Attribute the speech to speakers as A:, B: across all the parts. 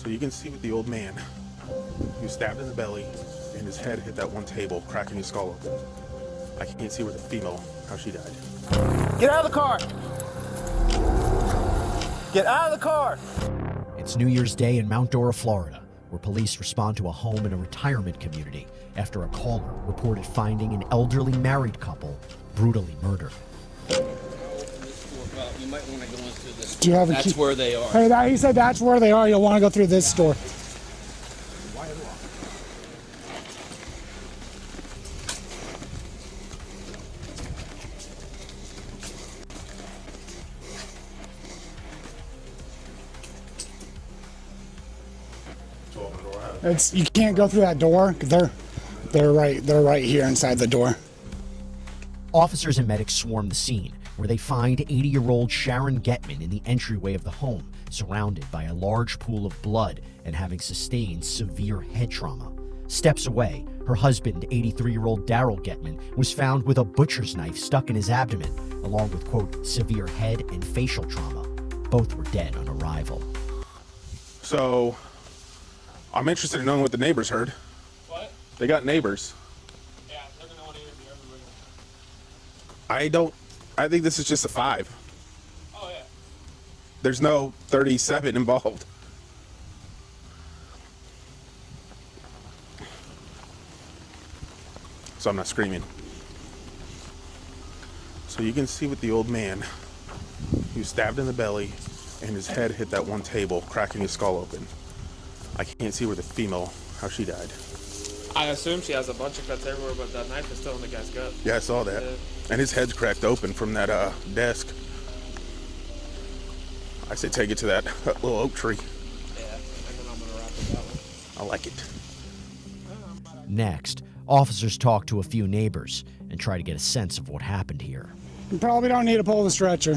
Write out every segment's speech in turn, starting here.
A: So you can see with the old man, he was stabbed in the belly and his head hit that one table, cracking his skull open. I can't see where the female, how she died.
B: Get out of the car! Get out of the car!
C: It's New Year's Day in Mount Dora, Florida, where police respond to a home in a retirement community after a caller reported finding an elderly married couple brutally murdered.
D: You might want to go into this.
E: Do you have a
D: That's
E: key?
D: where they are.
E: Hey, he said that's where they are. You'll want to go through this door. You can't go through that door. They're right here inside the door.
C: Officers and medics swarm the scene, where they find 80-year-old Sharon Getman in the entryway of the home, surrounded by a large pool of blood and having sustained severe head trauma. Steps away, her husband, 83-year-old Darryl Getman, was found with a butcher's knife stuck in his abdomen, along with, quote, severe head and facial trauma. Both were dead on arrival.
A: So, I'm interested in knowing what the neighbors heard.
F: What?
A: They got neighbors.
F: Yeah, they're gonna want to interview everybody.
A: I think this is just a 5.
F: Oh yeah.
A: There's no 37 involved. So I'm not screaming. So you can see with the old man, he was stabbed in the belly and his head hit that one table, cracking his skull open. I can't see where the female, how she died.
F: I assume she has a bunch of cuts everywhere, but that knife is still in the guy's gut.
A: Yeah, I saw that. And his head's cracked open from that desk. I say take it to that little oak tree.
F: Yeah, and then I'm gonna wrap it that way.
A: I like it.
C: Next, officers talk to a few neighbors and try to get a sense of what happened here.
E: You probably don't need to pull the stretcher.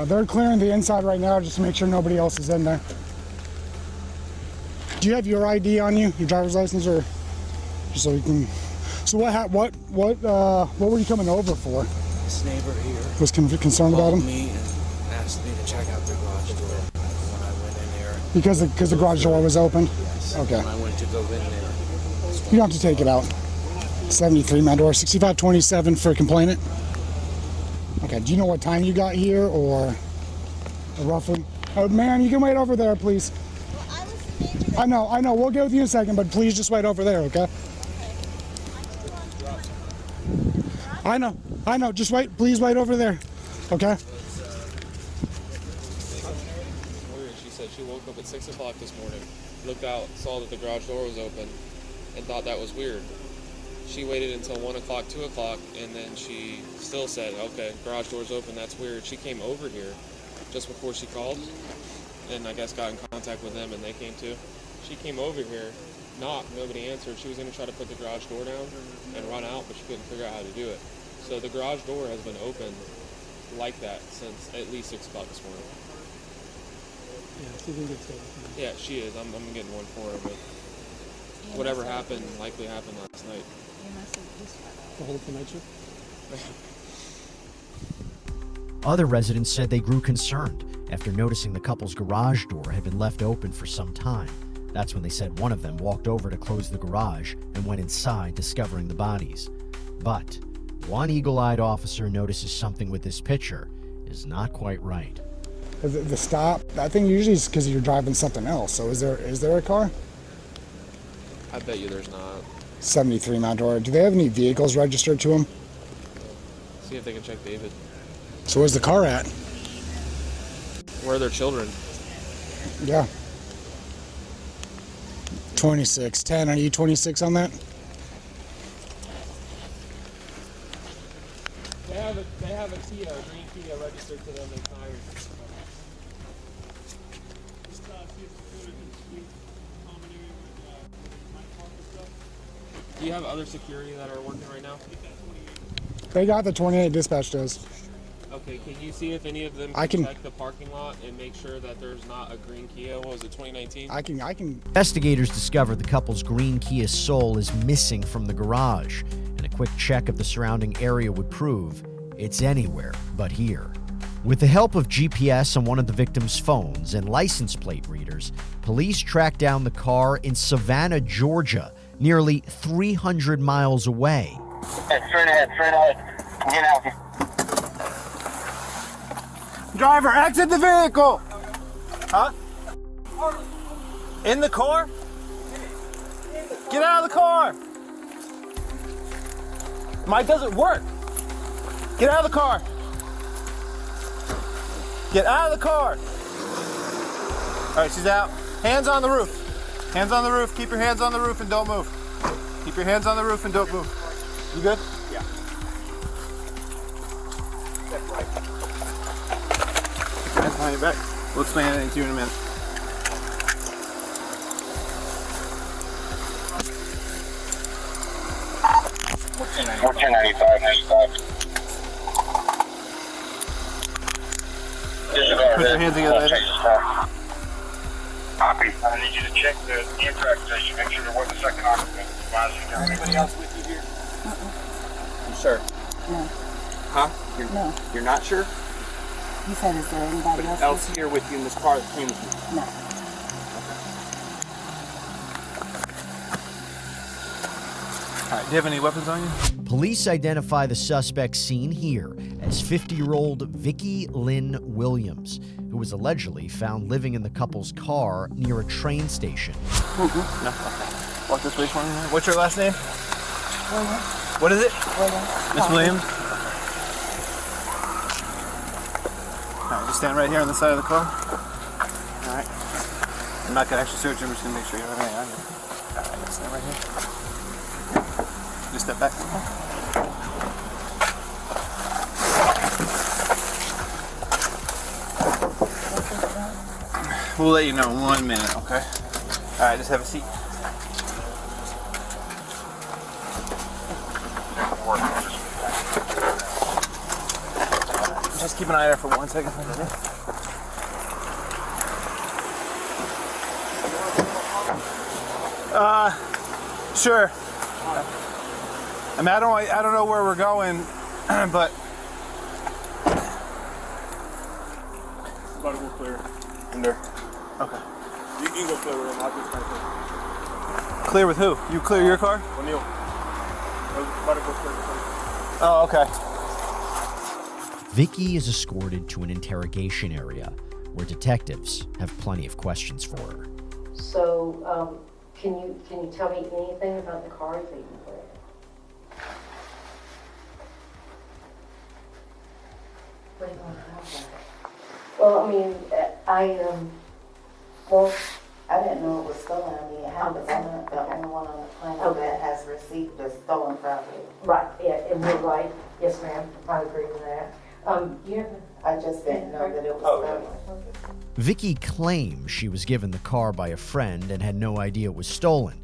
E: They're clearing the inside right now just to make sure nobody else is in there. Do you have your ID on you, your driver's license, or just so you can? So what were you coming over for?
D: This neighbor here
E: Was concerned about
D: called
E: him
D: me and asked me to check out their garage door when I went in there.
E: because the garage door was open.
D: Yes.
E: Okay.
D: When I went to go in there.
E: You don't have to take it out. 73 Mount Dora, 6527 for complainant. Okay, do you know what time you got here or roughly? Oh, ma'am, you can wait over there, please.
G: Well, I was the danger.
E: I know, we'll get with you in a second, but please just wait over there, okay? I know, just wait, please wait over there, okay?
F: Weird. She said she woke up at 6 o'clock this morning, looked out, saw that the garage door was open, and thought that was weird. She waited until 1 o'clock, 2 o'clock, and then she still said, okay, garage door's open, that's weird. She came over here just before she called, and I guess got in contact with them, and they came too. She came over here, knocked, nobody answered. She was going to try to put the garage door down and run out, but she couldn't figure out how to do it. So the garage door has been open like that since at least 6 o'clock this morning. Yeah, she is. I'm getting one for her, but whatever happened likely happened last night.
E: The whole night shift?
C: Other residents said they grew concerned after noticing the couple's garage door had been left open for some time. That's when they said one of them walked over to close the garage and went inside, discovering the bodies. But one eagle-eyed officer notices something with this picture is not quite right.
E: The stop, I think usually it's because you're driving something else. So is there a car?
F: I bet you there's not.
E: 73 Mount Dora. Do they have any vehicles registered to them?
F: See if they can check David.
E: So where's the car at?
F: Where are their children?
E: Yeah. 2610. Are you 26 on that?
F: They have a Kia, a green Kia registered to them in tires. Do you have other security that are working right now?
E: They got the 28 dispatch does.
F: Okay, can you see if any of them
E: I
F: can
E: can-
F: check the parking lot and make sure that there's not a green Kia? What was it, 2019?
E: I can.
C: Investigators discovered the couple's green Kia Soul is missing from the garage, and a quick check of the surrounding area would prove it's anywhere but here. With the help of GPS on one of the victim's phones and license plate readers, police tracked down the car in Savannah, Georgia, nearly 300 miles away.
H: Straight ahead. Get out here.
B: Driver, exit the vehicle. Huh? In the car? Get out of the car. Mic doesn't work. Get out of the car. Get out of the car. All right, she's out. Hands on the roof. Hands on the roof. Keep your hands on the roof and don't move. Keep your hands on the roof and don't move. You good? Yeah. Step right. Keep your hands behind your back. We'll explain anything to you in a minute.
H: Fourteen 95.
B: Put your hands together.
H: Copy. I need you to check the impact station. Make sure there wasn't a second occupant.
B: Anybody else with you here? You sure?
I: No.
B: Huh?
I: No.
B: You're not sure?
I: You said, is there anybody
B: Else here with you in this car that came with you?
I: No.
B: All right, do you have any weapons on you?
C: Police identify the suspect seen here as 50-year-old Vicki Lynn Williams, who was allegedly found living in the couple's car near a train station.
B: No. Okay. Walk this way for me. What's your last name?
I: William.
B: What is it?
I: William.
B: Miss Williams? All right, just stand right here on the side of the car. All right. I'm not going to actually search you. I'm just going to make sure you have everything on you. All right, stand right here. Just step back. We'll let you know in 1 minute, okay? All right, just have a seat. Just keep an eye there for 1 second. Sure. I mean, I don't know where we're going, but
A: About to go clear.
B: under. Okay.
A: You can go clear with him. I'll just
B: Clear with who? You clear your car?
A: O'Neal. About to go clear with him.
B: Oh, okay.
C: Vicki is escorted to an interrogation area where detectives have plenty of questions for her.
J: So, can you tell me anything about the cars that you were in? What do you want to know about? Well, I mean,
I: I didn't know it was stolen. I mean, how was I not the only one on the planet that has received the stolen property?
J: right, yeah, and you're right. Yes, ma'am, I agree with that.
I: I just didn't know that it was stolen.
C: Vicki claims she was given the car by a friend and had no idea it was stolen,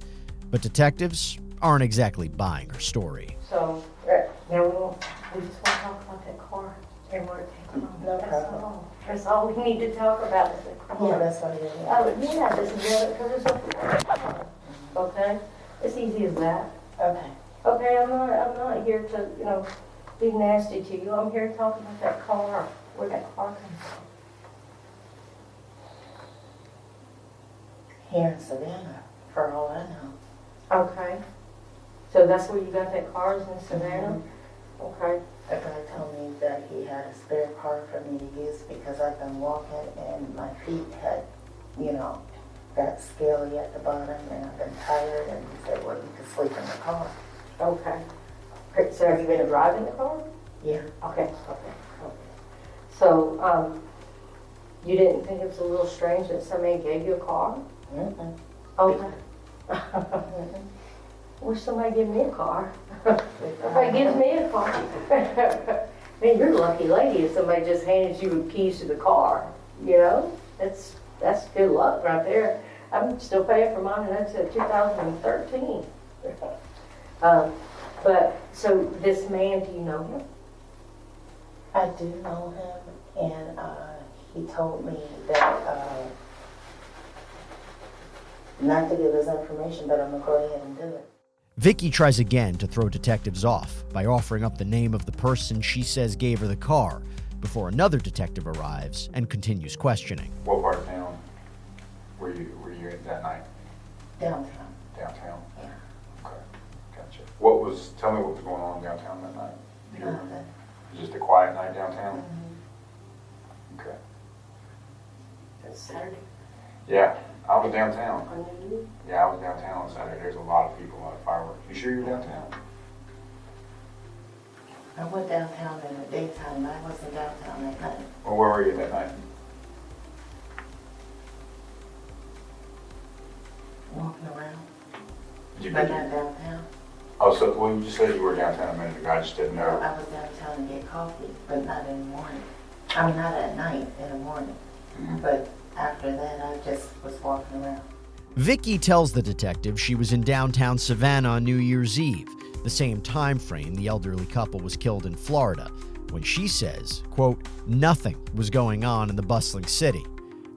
C: but detectives aren't exactly buying her story.
J: So, now we just want to talk about that car and where it came from.
I: No problem.
J: That's all we need to talk about is the car.
I: Yeah, that's what it is.
J: Oh, yeah, this is the other, because it's a okay? It's easy as that.
I: Okay.
J: Okay, I'm not here to, be nasty to you. I'm here to talk about that car, where that car comes from.
I: Here in Savannah, for all I know.
J: Okay. So that's where you got that car, is in Savannah? Okay.
I: The guy told me that he had a spare car for me to use because I've been walking and my feet had, got scaly at the bottom and I've been tired, and he said, well, you can sleep in the car.
J: Okay. Great. So have you been driving the car?
I: Yeah.
J: Okay. So, you didn't think it was a little strange that somebody gave you a car?
I: Mm-mm.
J: Okay. Wish somebody give me a car. Somebody gives me a car. Man, you're a lucky lady if somebody just handed you the keys to the car. That's good luck right there. I'm still paying for mine, and that's a 2013. But so this man, do you know him?
I: I do know him, and he told me that not to give his information, but I'm gonna go ahead and do it.
C: Vicky tries again to throw detectives off by offering up the name of the person she says gave her the car before another detective arrives and continues questioning.
K: What part of town were you at that night?
I: Downtown.
K: Downtown?
I: Yeah.
K: Okay, gotcha. Tell me what was going on downtown that night? You remember?
I: Nothing.
K: It was just a quiet night downtown?
I: Mm-hmm.
K: Okay.
J: That's Saturday.
K: Yeah, I was downtown.
J: On New Year's?
K: Yeah, I was downtown on Saturday. There's a lot of people, a lot of fireworks. You sure you're downtown?
I: I went downtown in the daytime, I wasn't downtown at night.
K: Well, where were you that night?
I: Walking around,
K: Did you
I: but
K: get
I: not downtown.
K: Oh, so, well, you just said you were downtown a minute ago. I just didn't
I: No,
K: know.
I: I was downtown to get coffee, but not in the morning. I mean, not at night, in the morning.
K: Mhm.
I: But after that, I just was walking around.
C: Vicky tells the detective she was in downtown Savannah on New Year's Eve, the same time frame the elderly couple was killed in Florida, when she says, quote, nothing was going on in the bustling city.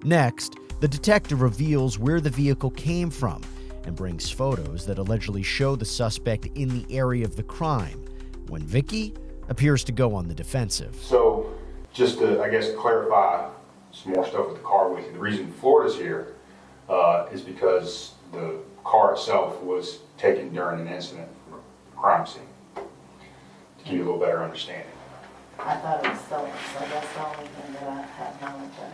C: Next, the detective reveals where the vehicle came from and brings photos that allegedly show the suspect in the area of the crime, when Vicky appears to go on the defensive.
K: So, just to, I guess, clarify some more stuff with the car with you. The reason Florida's here is because the car itself was taken during an incident from a crime scene. To give you a little better understanding.
I: I thought it was stolen, so that's the only thing that I have knowledge of.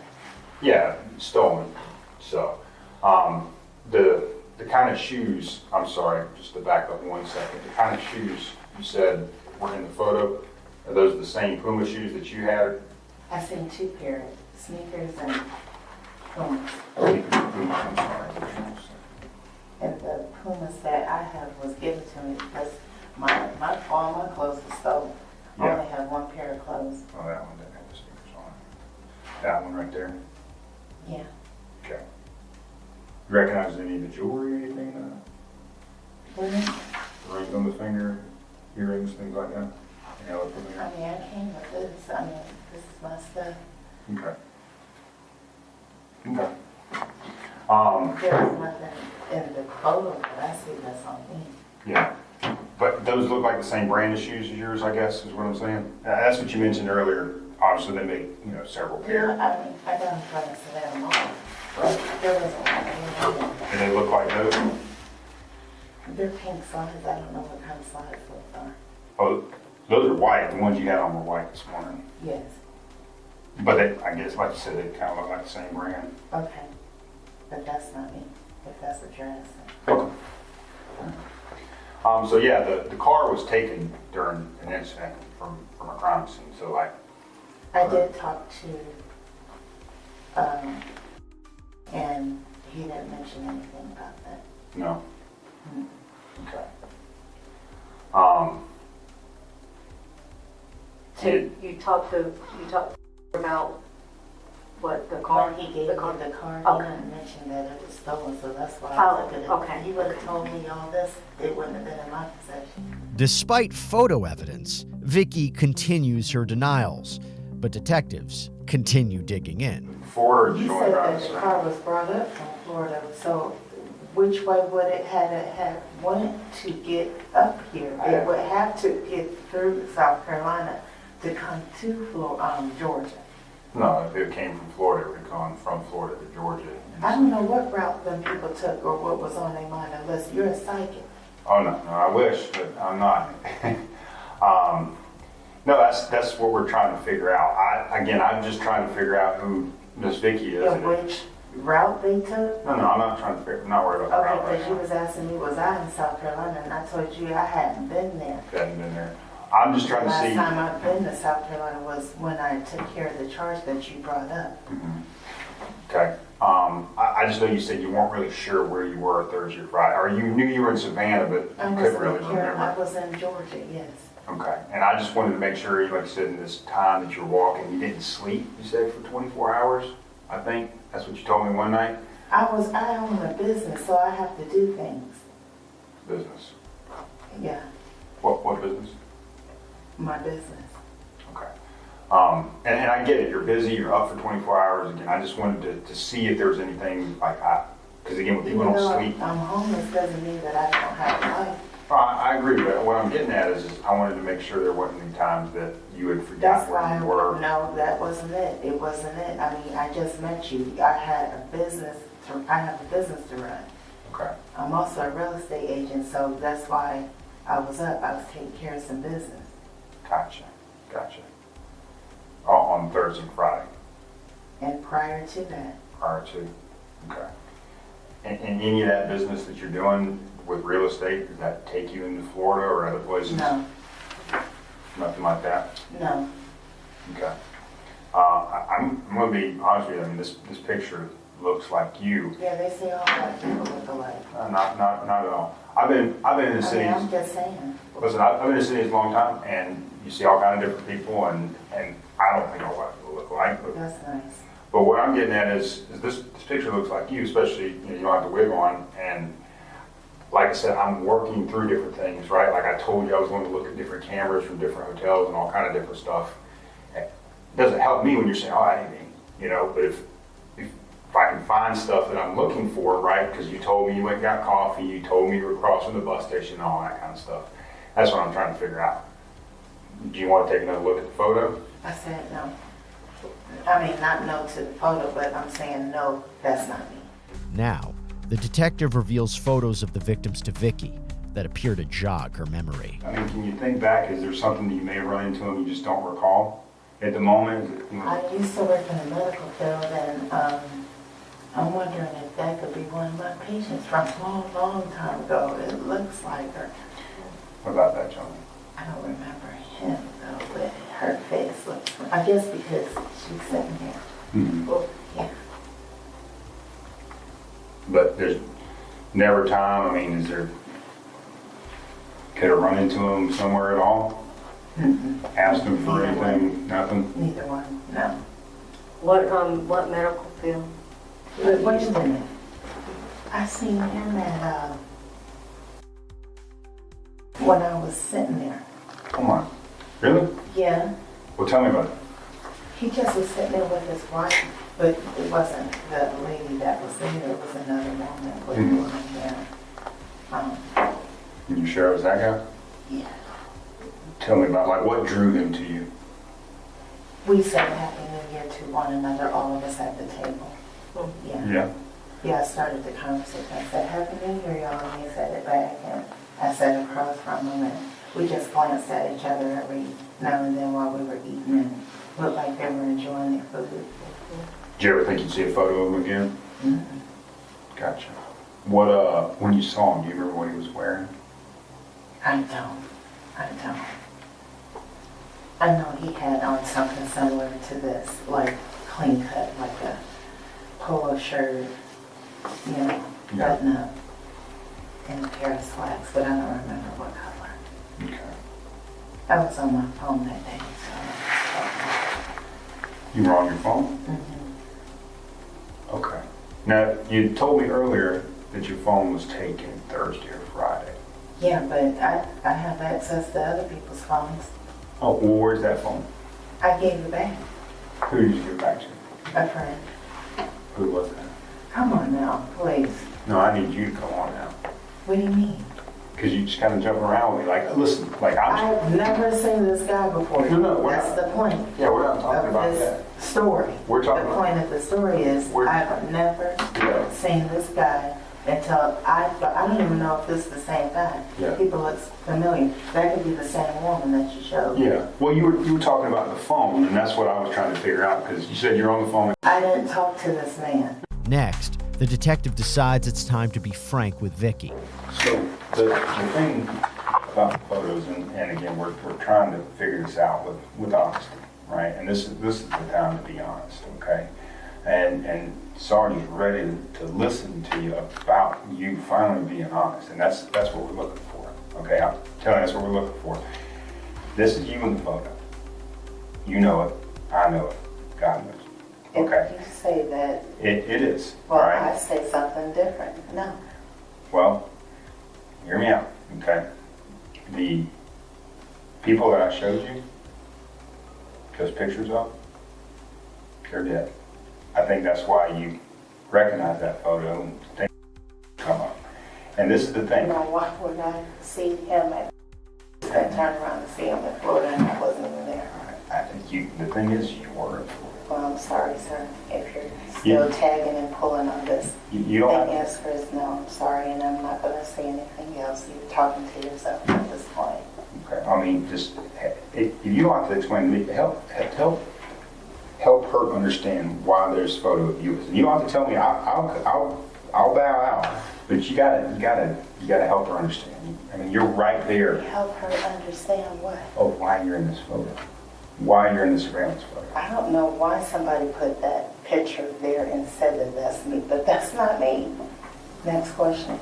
K: Yeah, stolen. So, the kind of shoes, I'm sorry, just to back up 1 second, the kind of shoes you said were in the photo, are those the same Puma shoes that you had?
I: I seen two pairs, sneakers and Pumas.
K: I'm sorry.
I: And the Pumas that I have was given to me because all my clothes were stolen. I
K: Yeah.
I: only have one pair of clothes.
K: Oh, that one didn't have the sneakers on it. That one right there?
I: Yeah.
K: Okay. You recognize any of the jewelry or anything? Rings on the finger, earrings, things like that? Any other from
I: I
K: there?
I: mean, I came with this. I mean, this is my stuff.
K: Okay. Okay.
I: There was nothing in the photo that I see that's on me.
K: Yeah. But those look like the same brand of shoes as yours, I guess, is what I'm saying? That's what you mentioned earlier. Obviously, they make, several
I: Yeah,
K: pairs.
I: I mean, I got them from the Savannah Mall. There wasn't one.
K: And they look like those?
I: They're pink slides. I don't know what kind of slides those are.
K: Oh, those are white. The ones you had on were white this morning.
I: Yes.
K: But they, I guess, like you said, they kind of look like the same brand.
I: Okay. But that's not me, if that's what you're asking.
K: Okay. So yeah, the car was taken during an incident from a crime scene. So like,
I: I did talk to, and he didn't mention anything about that.
K: no.
I: Mm.
K: Okay.
J: So you talked about what the car?
I: When he gave me the car,
J: Okay.
I: he didn't mention that it was stolen, so that's why
J: Oh,
I: I took it.
J: okay.
I: If he would have told me all this, it wouldn't have been in my possession.
C: Despite photo evidence, Vicky continues her denials, but detectives continue digging in.
K: Florida,
I: He
K: joint
I: said
K: right,
I: that the
K: sir.
I: car was brought up from Florida, so which way would it have went to get up here? It would have to get through South Carolina to come to Georgia.
K: No, if it came from Florida, it would have gone from Florida to Georgia.
I: I don't know what route them people took or what was on their mind unless you're a psychic.
K: Oh, no, I wish, but I'm not. No, that's what we're trying to figure out. I'm just trying to figure out who Miss Vicky is.
I: And which route they took?
K: No, I'm not trying to figure, I'm not worried about the route
I: Okay,
K: right
I: because you
K: now.
I: was asking me, was I in South Carolina? And I told you I hadn't been there.
K: Hadn't been there. I'm just trying to
I: Last
K: see.
I: time I've been to South Carolina was when I took care of the charge that you brought up.
K: Okay. I just know you said you weren't really sure where you were Thursday or Friday, or you knew you were in Savannah, but
I: I
K: you
I: was
K: couldn't
I: in
K: really
I: Carolina. I
K: remember.
I: was in Georgia, yes.
K: Okay. And I just wanted to make sure, like I said, in this time that you're walking, you didn't sleep, you said, for 24 hours, I think. That's what you told me one night.
I: I own a business, so I have to do things.
K: Business.
I: Yeah,
K: What business?
I: my business.
K: Okay. and I get it, you're busy, you're up for 24 hours. Again, I just wanted to see if there was anything like, because again, when people
I: Even
K: don't
I: though
K: sleep.
I: I'm homeless doesn't mean that I don't have a life.
K: I agree, but what I'm getting at is I wanted to make sure there wasn't any times that you had
I: That's
K: forgotten
I: why,
K: where you were.
I: no, that wasn't it. It wasn't it. I mean, I just met you. I have a business to run.
K: Okay.
I: I'm also a real estate agent, so that's why I was up. I was taking care of some business.
K: Gotcha. On Thursday and Friday.
I: And prior to that,
K: Prior to, okay. And any of that business that you're doing with real estate, does that take you into Florida or other places?
I: no,
K: Nothing like that?
I: no.
K: Okay. I'm going to be honest with you, I mean, this picture looks like you.
I: Yeah, they say all black people look alike.
K: Not at all. I've been in the
I: I mean,
K: city.
I: I'm just saying.
K: Listen, I've been in the city a long time, and you see all kind of different people, and I don't think all white people look alike.
I: That's nice.
K: But what I'm getting at is this picture looks like you, especially, you don't have the wig on, and like I said, I'm working through different things, right? Like I told you, I was going to look at different cameras from different hotels and all kind of different stuff. It doesn't help me when you're saying, oh, I didn't mean, but if I can find stuff that I'm looking for, right? Because you told me you went and got coffee, you told me you were crossing the bus station and all that kind of stuff. That's what I'm trying to figure out. Do you want to take another look at the photo?
I: I said no. I mean, not no to the photo, but I'm saying no, that's not me.
C: Now, the detective reveals photos of the victims to Vicky that appear to jog her memory.
K: I mean, can you think back? Is there something that you may have run into and you just don't recall at the moment?
I: I used to work in the medical field, and I'm wondering if that could be one of my patients from a long, long time ago. It looks like her.
K: What about that, John?
I: I don't remember him, though, but her face looks, I guess because she's sitting here.
K: Mm-hmm.
I: Well, yeah.
K: But there's never time, I mean, could have run into him somewhere at all?
I: Mm-mm.
K: Asked him for
I: Neither
K: anything? Nothing?
I: Neither one, no.
J: What medical field?
I: Wait a minute. I seen him at, when I was sitting there.
K: Come on. Really?
I: Yeah.
K: Well, tell me about it.
I: He just was sitting there with his wife, but it wasn't the lady that was there. It was another woman with
K: Mhm.
I: blonde hair.
K: Are you sure it was that guy?
I: Yeah.
K: Tell me about, like, what drew him to you?
I: We said Happy New Year to one another, all of us at the table. Yeah.
K: Yeah.
I: Yeah, I started the conversation. I said, Happy New Year, y'all, and he said it back, and I sat across from him, and we just glanced at each other every now and then while we were eating, and looked like they were enjoying their food.
K: Did you ever think you'd see a photo of him again?
I: Mm-hmm.
K: Gotcha. When you saw him, do you remember what he was wearing?
I: I don't. I know he had on something similar to this, like clean cut, like a polo shirt,
K: Yeah.
I: button up, and a pair of slacks, but I don't remember what color.
K: Okay.
I: I was on my phone that day, so.
K: You were on your phone?
I: Mm-hmm.
K: Okay. Now, you told me earlier that your phone was taken Thursday or Friday.
I: Yeah, but I have access to other people's phones.
K: Oh, well, where's that phone?
I: I gave it back.
K: Who did you give it back to?
I: A friend.
K: Who was that?
I: Come on now, please.
K: No, I need you to come on now.
I: What do you mean?
K: Because you just kind of jumping around with me. Like, listen, like
I: I've never seen this guy before.
K: No, we're
I: That's
K: not.
I: the point.
K: Yeah, we're not talking
I: of
K: about
I: this
K: that.
I: story.
K: We're talking
I: the
K: about-
I: point of the story is I've never seen this guy until I don't even know if this is the same guy.
K: Yeah.
I: People look familiar. That could be the same woman that you showed.
K: Yeah. Well, you were talking about the phone, and that's what I was trying to figure out, because you said you're on the phone.
I: I didn't talk to this man.
C: Next, the detective decides it's time to be frank with Vicky.
K: So the thing about the photos, and again, we're trying to figure this out with honesty, right? And this is the time to be honest, okay? And Sardi's ready to listen to you about you finally being honest, and that's what we're looking for, okay? I'm telling you, that's what we're looking for. This is you in the photo. You know it. I know it. God knows. Okay.
I: If you say that,
K: It is.
I: well,
K: all right?
I: I say something different. No.
K: Well, hear me out, okay? The people that I showed you those pictures of, They're dead. I think that's why you recognize that photo and think come up. And this is the thing.
I: You know, why would I see him and turn around and see him in Florida and I wasn't even there?
K: I think the thing is, you were in Florida.
I: Well, I'm sorry, sir, if you're still tagging and pulling on this.
K: You don't
I: The
K: have
I: answer is no, I'm sorry, and I'm not going to say anything else. You're talking to yourself at this point.
K: Okay, I mean, just, if you don't have to explain to me, help her understand why there's photo of you. You don't have to tell me, I'll bow out, but you gotta help her understand. I mean, you're right there.
I: Help her understand what?
K: Oh, why you're in this photo. Why you're in the surveillance photo.
I: I don't know why somebody put that picture there and said that that's me, but that's not me. Next question.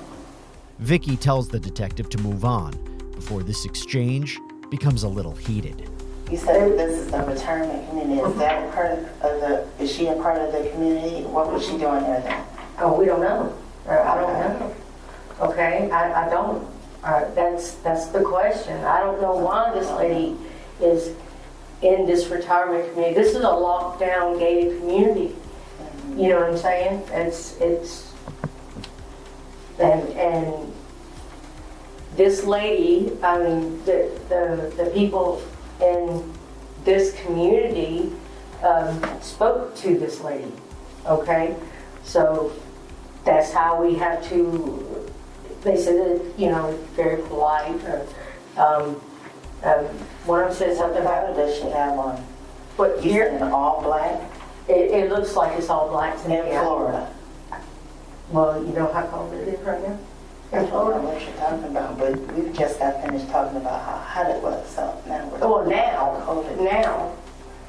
C: Vicky tells the detective to move on before this exchange becomes a little heated.
I: You said this is the retirement community. Is that a part of is she a part of the community? What was she doing there then?
J: Oh, we don't know. I don't know. Okay, I don't. That's the question. I don't know why this lady is in this retirement community. This is a locked down, gated community. You know what I'm saying? And this lady, I mean, the people in this community spoke to this lady. Okay, so that's how we have to. They said that, you know, very polite. One of them said something about
I: What does she have on?
J: But
I: You
J: here,
I: said in all black?
J: it looks like it's all black to me.
I: In Florida?
J: Well, you know how cold it is right now?
I: I don't know what you're talking about, but we just got finished talking about how hot it was, so now we're talking about how cold it is.
J: Now.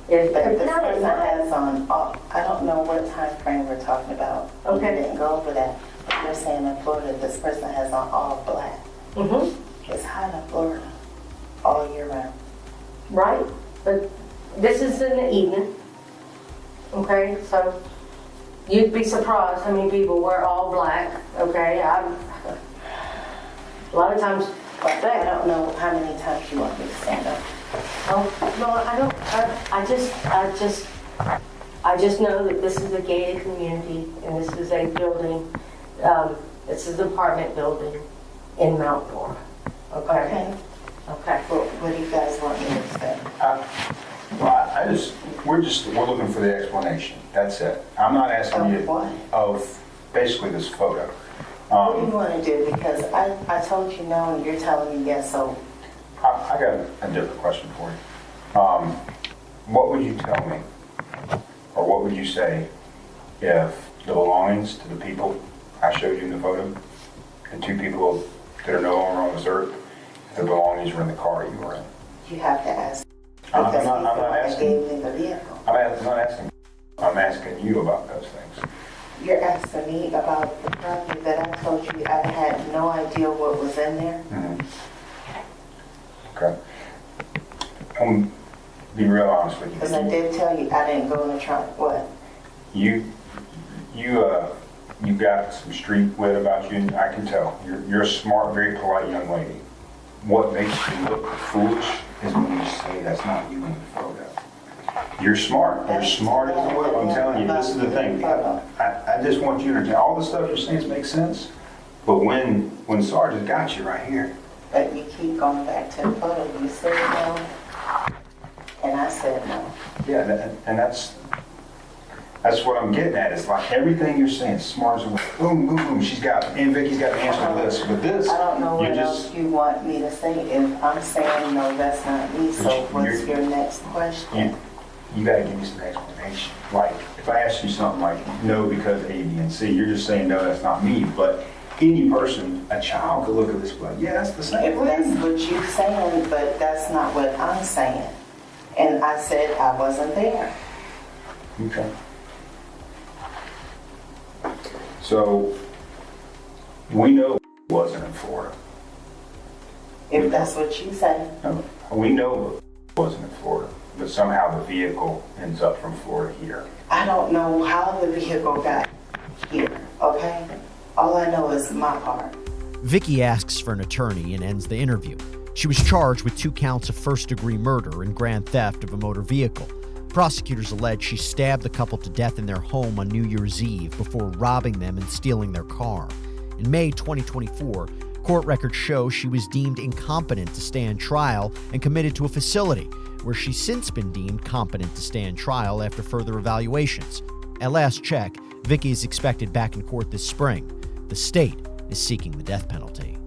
I: But this person has on, I don't know what time frame we're talking about.
J: Okay.
I: We didn't go over that. But you're saying in Florida, this person has on all black.
J: Mm-hmm.
I: It's hot in Florida all year round.
J: Right. But this is in the evening. Okay, so you'd be surprised how many people wear all black. Okay, a lot of times.
I: But I don't know how many times you want me to stand up.
J: Oh, no, I don't. I just know that this is a gated community and this is a building. This is an apartment building in Mount Dora. Okay. Okay.
I: Well, what do you guys want me to say?
K: We're looking for the explanation. That's it. I'm not asking you
I: what?
K: of basically this photo.
I: What do you want to do? Because I told you no and you're telling me yes, so.
K: I got a different question for you. What would you tell me, or what would you say if the belongings to the people I showed you in the photo, the two people that are no longer on this earth, the belongings were in the car you were in?
I: You have to ask.
K: I'm not asking.
I: I gave me the vehicle.
K: I'm not asking. I'm asking you about those things.
I: You're asking me about the property that I told you I had no idea what was in there?
K: Mm-hmm. Okay. I'm be real honest with you.
I: Because I did tell you I didn't go in the trunk. What?
K: You got some street wit about you, and I can tell. You're a smart, very polite young lady. What makes you look foolish is when you say that's not you in the photo. You're smart. You're smart as a whip. I'm telling you, this is the thing. I just want you to, all the stuff you're saying makes sense, but when Sergeant got you right here.
I: But you keep going back to the photo. You said no, and I said no.
K: Yeah, and that's what I'm getting at. It's like everything you're saying, smart as a whip. Boom, boom, boom. Vicky's got the answer to this. But this,
I: I don't know what else you want me to say. If I'm saying no, that's not me. So what's your next question?
K: You got to give me some explanation. Like, if I ask you something like, no, because A, B, and C, you're just saying, no, that's not me. But any person, a child, could look at this like, yeah, that's the same
I: thing. That's what you're saying, but that's not what I'm saying. And I said I wasn't there.
K: Okay. So, we know it wasn't in Florida.
I: If that's what you say.
K: No, we know it wasn't in Florida. But somehow the vehicle ends up from Florida here.
I: I don't know how the vehicle got here, okay? All I know is my part.
C: Vicky asks for an attorney and ends the interview. She was charged with 2 counts of first-degree murder and grand theft of a motor vehicle. Prosecutors allege she stabbed the couple to death in their home on New Year's Eve before robbing them and stealing their car. In May 2024, court records show she was deemed incompetent to stand trial and committed to a facility, where she's since been deemed competent to stand trial after further evaluations. At last check, Vicky is expected back in court this spring. The state is seeking the death penalty.